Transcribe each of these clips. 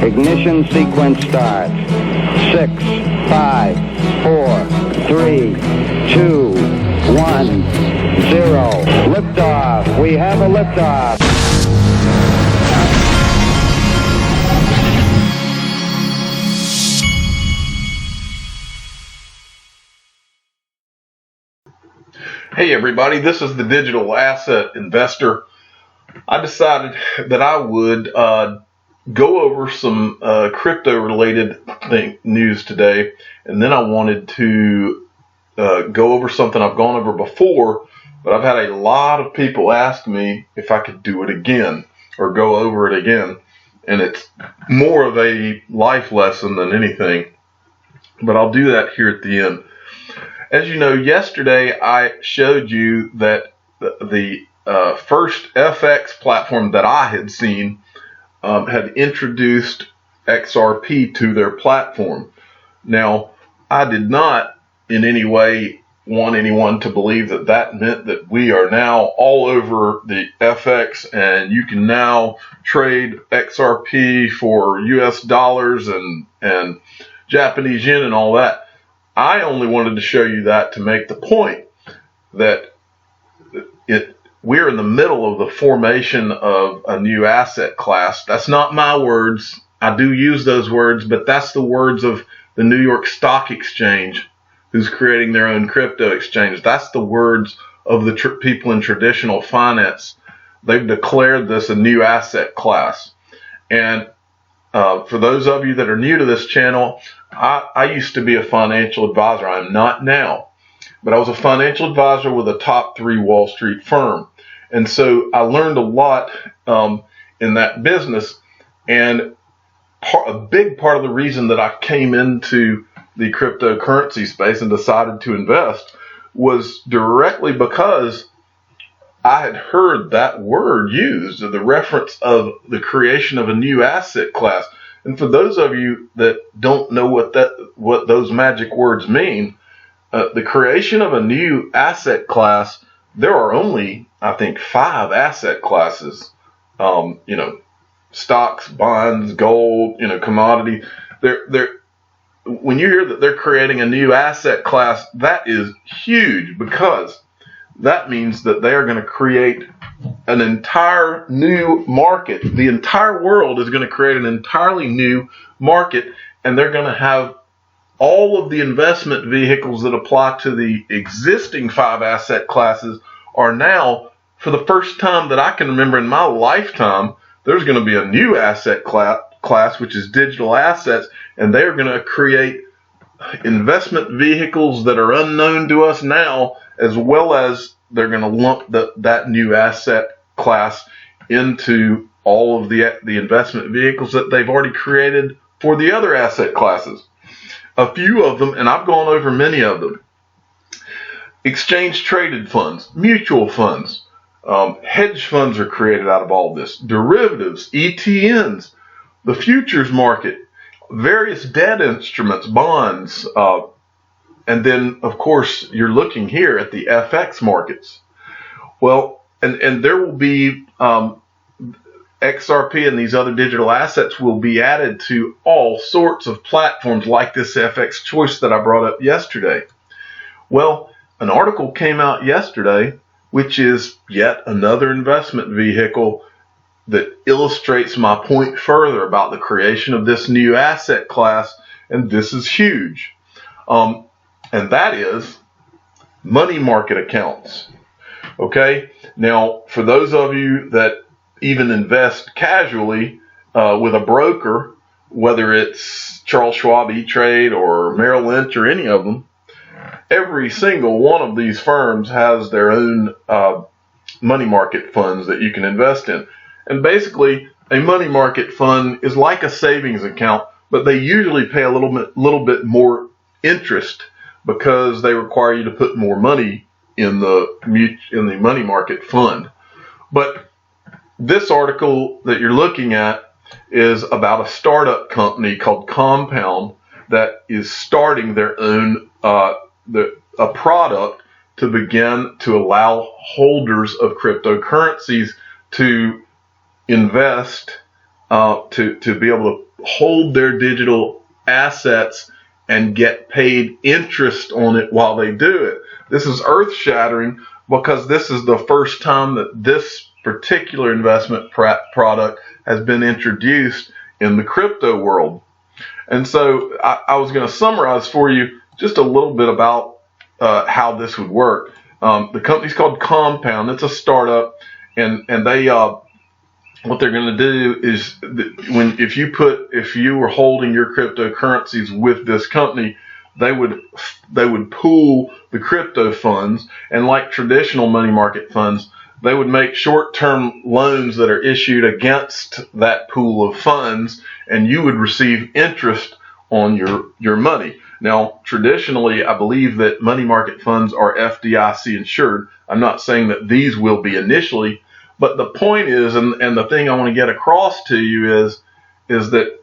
Ignition sequence starts. 6, 5, 4, 3, 2, 1, 0. Liftoff. We have a liftoff. Hey everybody, this is the digital asset investor. I decided that I would go over some crypto related news today, and then I wanted to go over something I've gone over before, but I've had a lot of people ask me if I could do it again or go over it again, and it's more of a life lesson than anything, but I'll do that here at the end. As you know, yesterday I showed you that the first FX platform that I had seen had introduced XRP to their platform. Now, I did not in any way want anyone to believe that that meant that we are now all over the FX and you can now trade XRP for US dollars and Japanese yen and all that. I only wanted to show you that to make the point that we're in the middle of the formation of a new asset class. That's not my words. I do use those words, but that's the words of the New York Stock Exchange, who's creating their own crypto exchange. That's the words of the people in traditional finance. They've declared this a new asset class. And for those of you that are new to this channel, I used to be a financial advisor. I'm not now, but I was a financial advisor with a top 3 Wall Street firm. And so I learned a lot in that business. And a big part of the reason that I came into the cryptocurrency space and decided to invest was directly because I had heard that word used, the reference of the creation of a new asset class. And for those of you that don't know what those magic words mean, the creation of a new asset class, there are only, I think, 5 asset classes. Stocks, bonds, gold, commodity. When you hear that they're creating a new asset class, that is huge, because that means that they are going to create an entire new market. The entire world is going to create an entirely new market, and they're going to have all of the investment vehicles that apply to the existing 5 asset classes are now, for the first time that I can remember in my lifetime, there's going to be a new asset class, which is digital assets, and they're going to create investment vehicles that are unknown to us now, as well as they're going to lump that new asset class into all of the investment vehicles that they've already created for the other asset classes. A few of them, and I've gone over many of them: exchange traded funds, mutual funds, hedge funds are created out of all this, derivatives, ETNs, the futures market, various debt instruments, bonds, and then, of course, you're looking here at the FX markets. Well, and there will be XRP and these other digital assets will be added to all sorts of platforms like this FX choice that I brought up yesterday. Well, an article came out yesterday, which is yet another investment vehicle that illustrates my point further about the creation of this new asset class, and this is huge. And that is money market accounts. Okay, now for those of you that even invest casually with a broker, whether it's Charles Schwab, E-Trade, or Merrill Lynch, or any of them, every single one of these firms has their own money market funds that you can invest in. And basically, a money market fund is like a savings account, but they usually pay a little bit more interest, because they require you to put more money in the money market fund. But this article that you're looking at is about a startup company called Compound that is starting their own a product to begin to allow holders of cryptocurrencies to invest, to be able hold their digital assets and get paid interest on it while they do it. This is earth-shattering because this is the first time that this particular investment product has been introduced in the crypto world. And so I was going to summarize for you just a little bit about how this would work. The company's called Compound. It's a startup, and they what they're going to do is if you were holding your cryptocurrencies with this company, they would pool the crypto funds, and like traditional money market funds, they would make short-term loans that are issued against that pool of funds, and you would receive interest on your money. Now, traditionally, I believe that money market funds are FDIC insured. I'm not saying that these will be initially, but the point is, and the thing I want to get across to you is that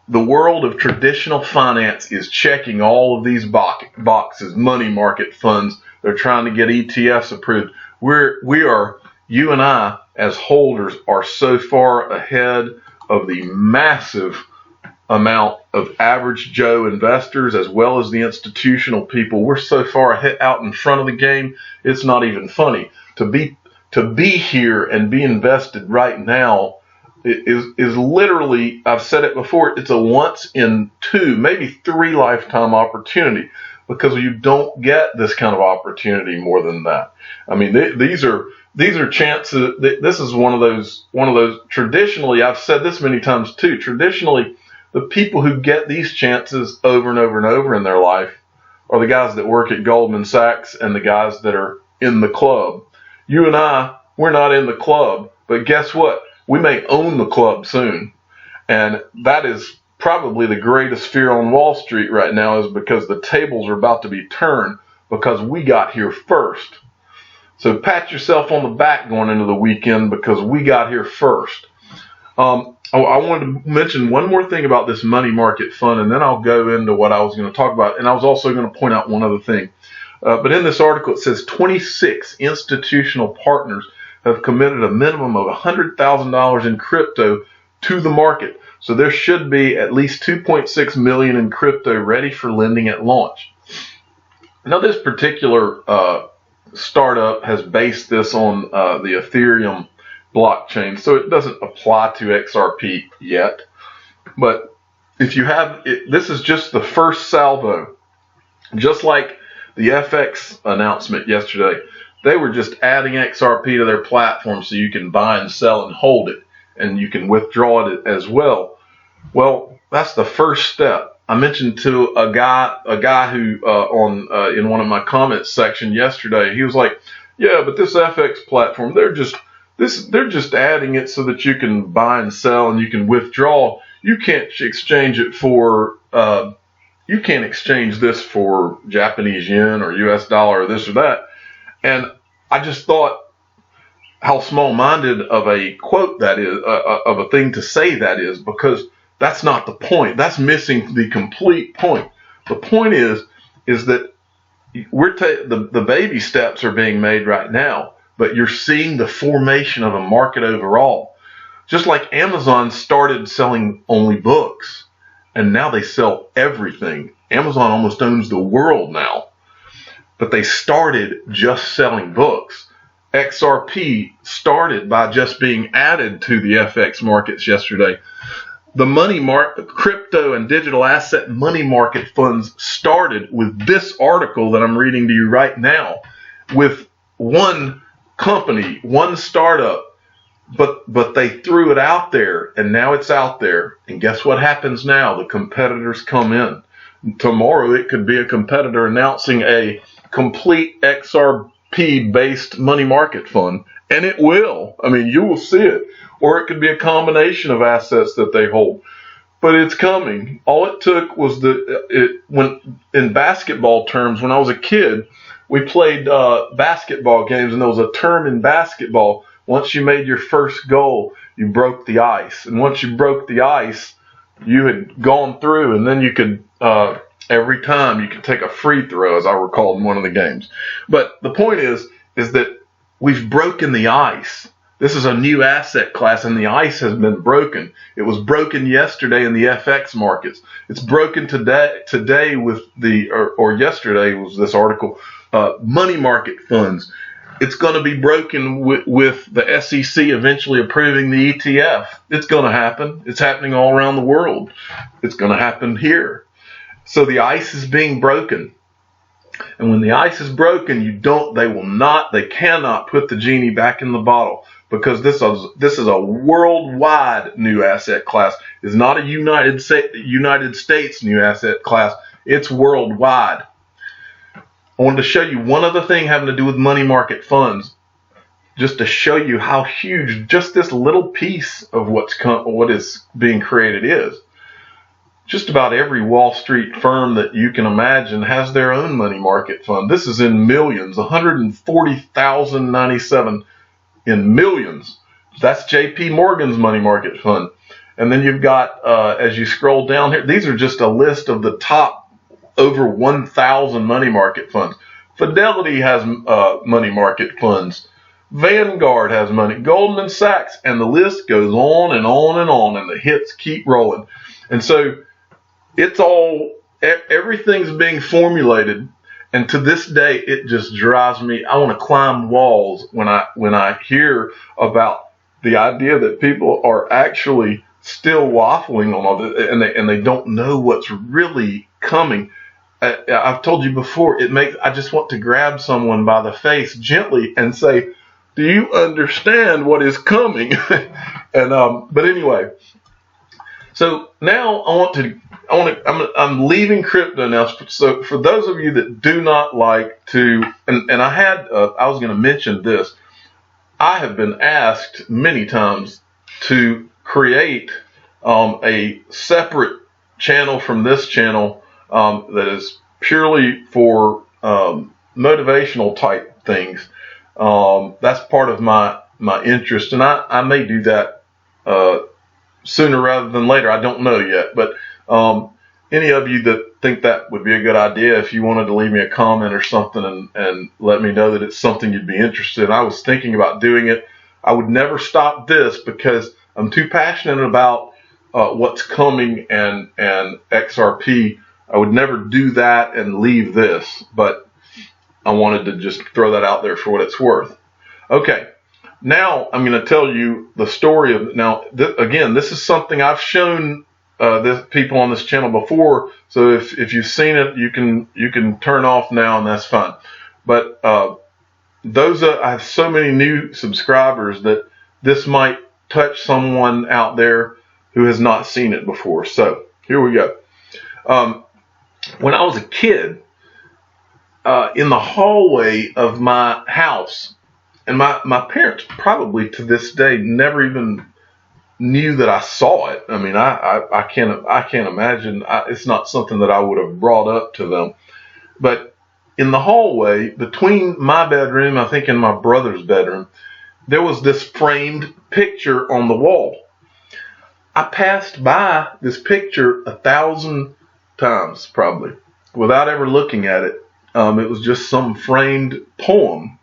the world of traditional finance is checking all of these boxes, money market funds. They're trying to get ETFs approved. You and I, as holders, are so far ahead of the massive amount of average Joe investors as well as the institutional people. We're so far ahead, out in front of the game, it's not even funny. To be here and be invested right now is literally, I've said it before, it's a once in 2, maybe 3 lifetime opportunity, because you don't get this kind of opportunity more than that. I mean, these are chances. This is one of those. Traditionally, I've said this many times too. Traditionally, the people who get these chances over and over and over in their life are the guys that work at Goldman Sachs and the guys that are in the club. You and I, we're not in the club, but guess what? We may own the club soon. And that is probably the greatest fear on Wall Street right now, is because the tables are about to be turned because we got here first. So pat yourself on the back going into the weekend because we got here first. I wanted to mention one more thing about this money market fund, and then I'll go into what I was going to talk about. And I was also going to point out one other thing. But in this article, it says 26 institutional partners have committed a minimum of $100,000 in crypto to the market. So there should be at least 2.6 million in crypto ready for lending at launch. Now, this particular startup has based this on the Ethereum blockchain, so it doesn't apply to XRP yet. But if you have it, this is just the first salvo. Just like the FX announcement yesterday, they were just adding XRP to their platform so you can buy and sell and hold it, and you can withdraw it as well. Well, that's the first step. I mentioned to a guy who in one of my comments section yesterday, he was like, "Yeah, but this FX platform, they're just adding it so that you can buy and sell and you can withdraw. You can't exchange it for you can't exchange this for Japanese yen or US dollar or this or that." And I just thought how small-minded of a quote that is, of a thing to say that is, because that's not the point. That's missing the complete point. The point is that the baby steps are being made right now, but you're seeing the formation of a market overall. Just like Amazon started selling only books, and now they sell everything. Amazon almost owns the world now. But they started just selling books. XRP started by just being added to the FX markets yesterday. The crypto and digital asset money market funds started with this article that I'm reading to you right now, with one company, one startup, but they threw it out there, and now it's out there. And guess what happens now? The competitors come in. Tomorrow it could be a competitor announcing a complete XRP based money market fund, and it will. I mean, you will see it. Or it could be a combination of assets that they hold. But it's coming. All it took was when in basketball terms, when I was a kid, we played basketball games, and there was a term in basketball: once you made your first goal, you broke the ice. And once you broke the ice, you had gone through, and then you could every time you could take a free throw, as I recall in one of the games. But the point is that we've broken the ice. This is a new asset class, and the ice has been broken. It was broken yesterday in the FX markets. It's broken today with or yesterday was this article, money market funds. It's going to be broken with the SEC eventually approving the ETF. It's going to happen. It's happening all around the world. It's going to happen here. So the ice is being broken. And when the ice is broken, they cannot put the genie back in the bottle, because this is a worldwide new asset class. It's not a United States new asset class. It's worldwide. I wanted to show you one other thing having to do with money market funds, just to show you how huge just this little piece of what is being created is. Just about every Wall Street firm that you can imagine has their own money market fund. This is in millions, 140,097 in millions. That's JP Morgan's money market fund. And then you've got, as you scroll down here, these are just a list of the top over 1,000 money market funds. Fidelity has money market funds. Vanguard has money. Goldman Sachs, and the list goes on and on and on, and the hits keep rolling. And so everything's being formulated, and to this day it just drives me. I want to climb walls when I hear about the idea that people are actually still waffling on all this, and they don't know what's really coming. I've told you before, I just want to grab someone by the face gently and say, do you understand what is coming? But anyway, so now I'm leaving crypto now. So for those of you that do not like to, and I was going to mention this, I have been asked many times to create a separate channel from this channel that is purely for motivational type things. That's part of my interest, and I may do that sooner rather than later. I don't know yet, but any of you that think that would be a good idea, if you wanted to leave me a comment or something and let me know that it's something you'd be interested in. I was thinking about doing it. I would never stop this because I'm too passionate about what's coming and XRP. I would never do that and leave this, but I wanted to just throw that out there for what it's worth. Okay. Now I'm going to tell you the story of. Now, again, this is something I've shown people on this channel before. So if you've seen it, you can turn off now, and that's fine. But I have so many new subscribers that this might touch someone out there who has not seen it before. So here we go. When I was a kid, in the hallway of my house. And my parents probably to this day never even knew that I saw it. I mean, I can't imagine. It's not something that I would have brought up to them. But in the hallway between my bedroom, I think, and my brother's bedroom, there was this framed picture on the wall. I passed by this picture 1,000 times probably without ever looking at it. It was just some framed poem.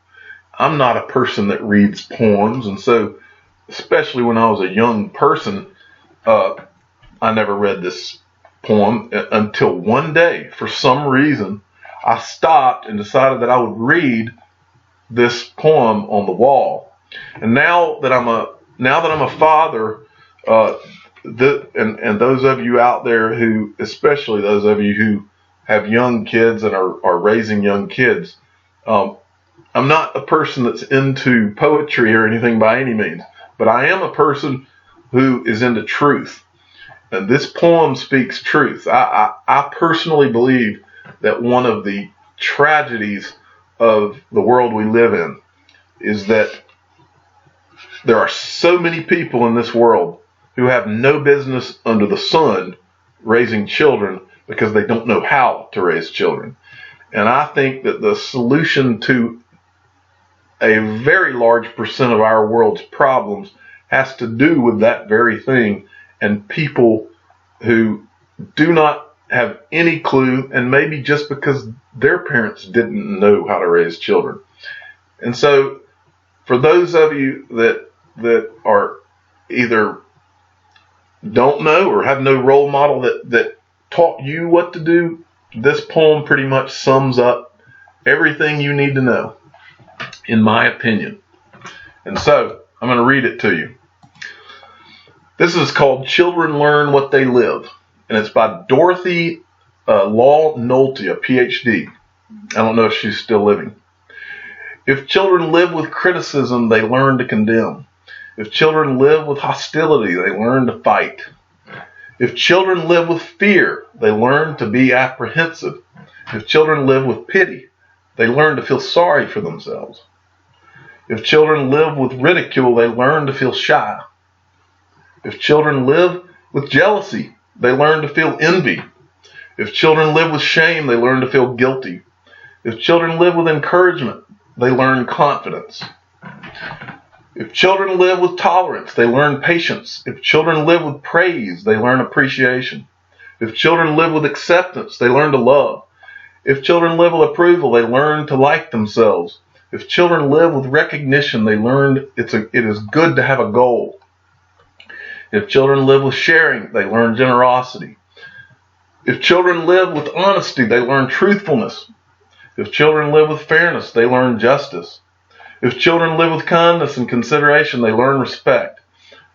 I'm not a person that reads poems, and so, especially when I was a young person, I never read this poem until one day, for some reason, I stopped and decided that I would read this poem on the wall. And now that I'm a father, and those of you out there who, especially those of you who have young kids and are raising young kids, I'm not a person that's into poetry or anything by any means, but I am a person who is into truth. And this poem speaks truth. I personally believe that one of the tragedies of the world we live in is that there are so many people in this world who have no business under the sun raising children because they don't know how to raise children. And I think that the solution to a very large percent of our world's problems has to do with that very thing, and people who do not have any clue, and maybe just because their parents didn't know how to raise children. And so for those of you that that are either don't know or have no role model that taught you what to do, this poem pretty much sums up everything you need to know, in my opinion. And so I'm going to read it to you. This is called Children Learn What They Live, and it's by Dorothy Law Nolte, a PhD. I don't know if she's still living. If children live with criticism, they learn to condemn. If children live with hostility, they learn to fight. If children live with fear, they learn to be apprehensive. If children live with pity, they learn to feel sorry for themselves. If children live with ridicule, they learn to feel shy. If children live with jealousy, they learn to feel envy. If children live with shame, they learn to feel guilty. If children live with encouragement, they learn confidence. If children live with tolerance, they learn patience. If children live with praise, they learn appreciation. If children live with acceptance, they learn to love. If children live with approval, they learn to like themselves. If children live with recognition, they learn it is good to have a goal. If children live with sharing, they learn generosity. If children live with honesty, they learn truthfulness. If children live with fairness, they learn justice. If children live with kindness and consideration, they learn respect.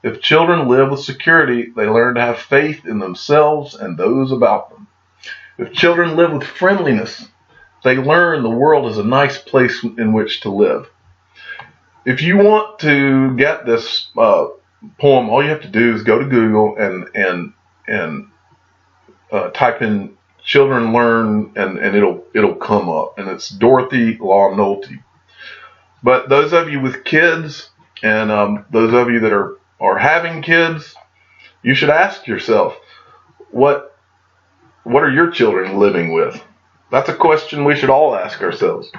If children live with security, they learn to have faith in themselves and those about them. If children live with friendliness, they learn the world is a nice place in which to live. If you want to get this poem, all you have to do is go to Google and type in "children learn" and it'll come up, and it's Dorothy Law Nolte. But those of you with kids and those of you that are having kids, you should ask yourself, what are your children living with? That's a question we should all ask ourselves.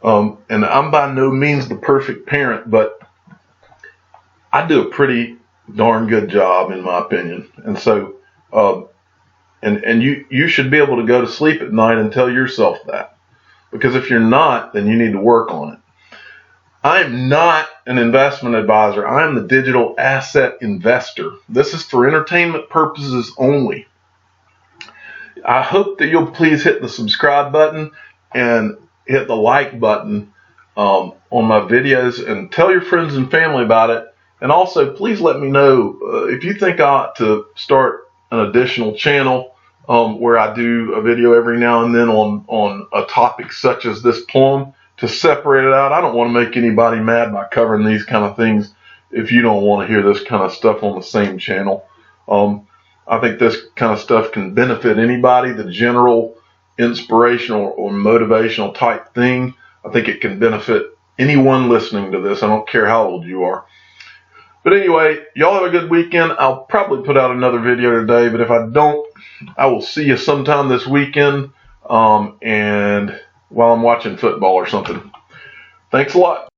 And I'm by no means the perfect parent, but I do a pretty darn good job, in my opinion. And so, and you should be able to go to sleep at night and tell yourself that. Because if you're not, then you need to work on it. I'm not an investment advisor. I'm the digital asset investor. This is for entertainment purposes only. I hope that you'll please hit the subscribe button and hit the like button on my videos, and tell your friends and family about it. And also, please let me know if you think I ought to start an additional channel where I do a video every now and then on a topic such as this poem, to separate it out. I don't want to make anybody mad by covering these kind of things if you don't want to hear this kind of stuff on the same channel. I think this kind of stuff can benefit anybody, the general inspirational or motivational type thing. I think it can benefit anyone listening to this. I don't care how old you are. But anyway, y'all have a good weekend. I'll probably put out another video today, but if I don't, I will see you sometime this weekend, and while I'm watching football or something. Thanks a lot.